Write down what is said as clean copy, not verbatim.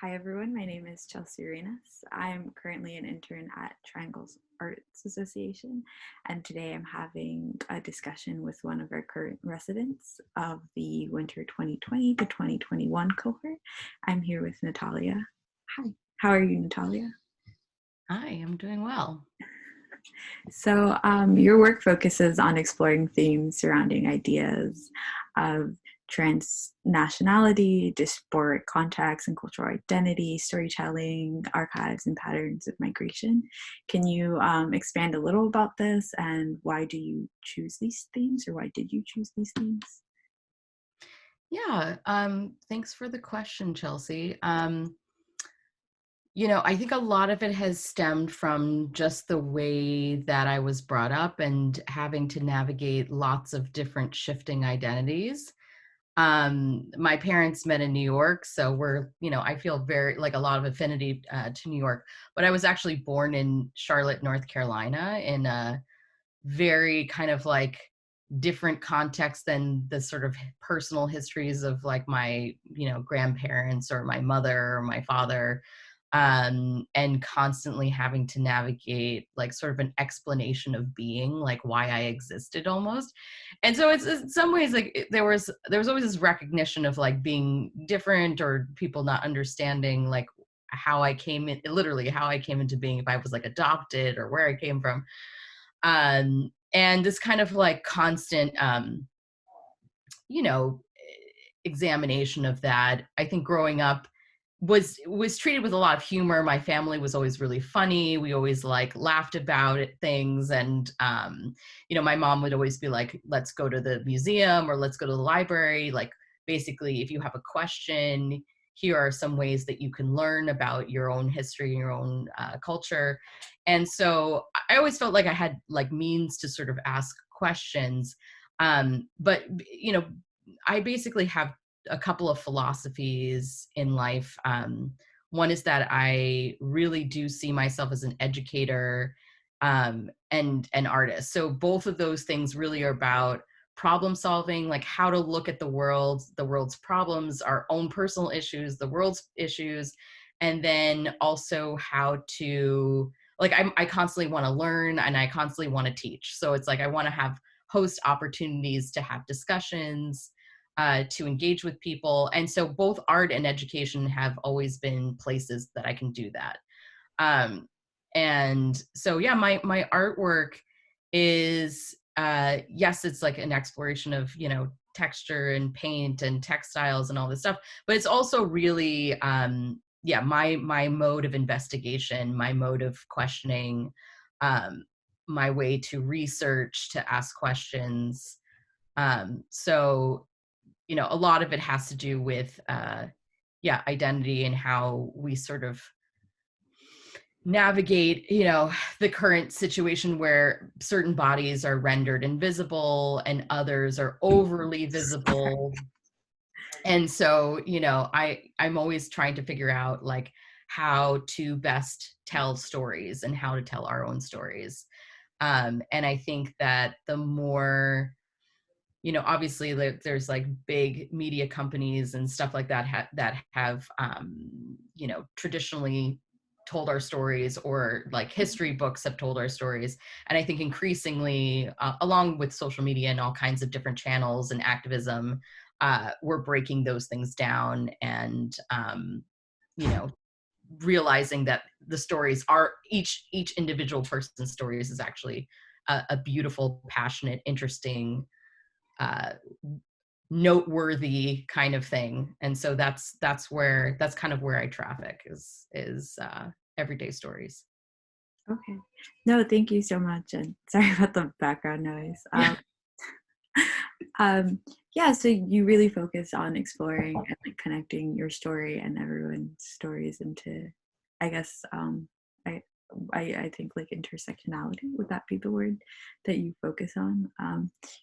Hi everyone, my name is Chelsea Arenas. I'm currently an intern at Triangles Arts Association, and today I'm having a discussion with one of our current residents of the winter 2020 to 2021 cohort. I'm here with Natalia. Hi, how are you, Natalia? Hi, I'm doing well. So, your work focuses on exploring themes surrounding ideas of transnationality, diasporic context and cultural identity, storytelling, archives, and patterns of migration. Can you expand a little about this and why do you choose these themes, or why did you choose these themes? Yeah, thanks for the question, Chelsea. I think a lot of it has stemmed from just the way that I was brought up and having to navigate lots of different shifting identities. My parents met in New York, so I feel very like a lot of affinity to New York, but I was actually born in Charlotte, North Carolina, in a very kind of like different context than the sort of personal histories of like my grandparents or my mother or my father, and constantly having to navigate like sort of an explanation of being, like why I existed almost. And so it's in some ways like there was always this recognition of like being different or people not understanding like how I came in, literally how I came into being, if I was like adopted or where I came from. And this kind of like constant you know examination of that, I think growing up was treated with a lot of humor. My family was always really funny. We always like laughed about things. And my mom would always be like, let's go to the museum or let's go to the library. Like basically, if you have a question, here are some ways that you can learn about your own history and your own culture. And so I always felt like I had like means to sort of ask questions. But I basically have a couple of philosophies in life. One is that I really do see myself as an educator, and an artist. So both of those things really are about problem solving, like how to look at the world's problems, our own personal issues, the world's issues, and then also how to like I constantly want to learn and I constantly want to teach. So it's like I want to have host opportunities to have discussions, to engage with people. And so both art and education have always been places that I can do that. And so, yeah, my artwork is, yes, it's like an exploration of, texture and paint and textiles and all this stuff, but it's also really, yeah, my mode of investigation, my mode of questioning, um, my way to research, to ask questions. So a lot of it has to do with yeah, identity and how we sort of navigate the current situation where certain bodies are rendered invisible and others are overly visible. And so I'm always trying to figure out like how to best tell stories and how to tell our own stories. And I think that the more, obviously there's like big media companies and stuff like that that have, traditionally told our stories, or like history books have told our stories. And I think increasingly, along with social media and all kinds of different channels and activism, we're breaking those things down and, you know, realizing that the stories are each individual person's stories is actually a beautiful, passionate, interesting, uh, noteworthy kind of thing. And so that's kind of where I traffic is everyday stories. Okay. No, thank you so much. And sorry about the background noise. Yeah. Um, yeah, so you really focus on exploring and like connecting your story and everyone's stories into, I guess, I, I think like intersectionality. Would that be the word that you focus on?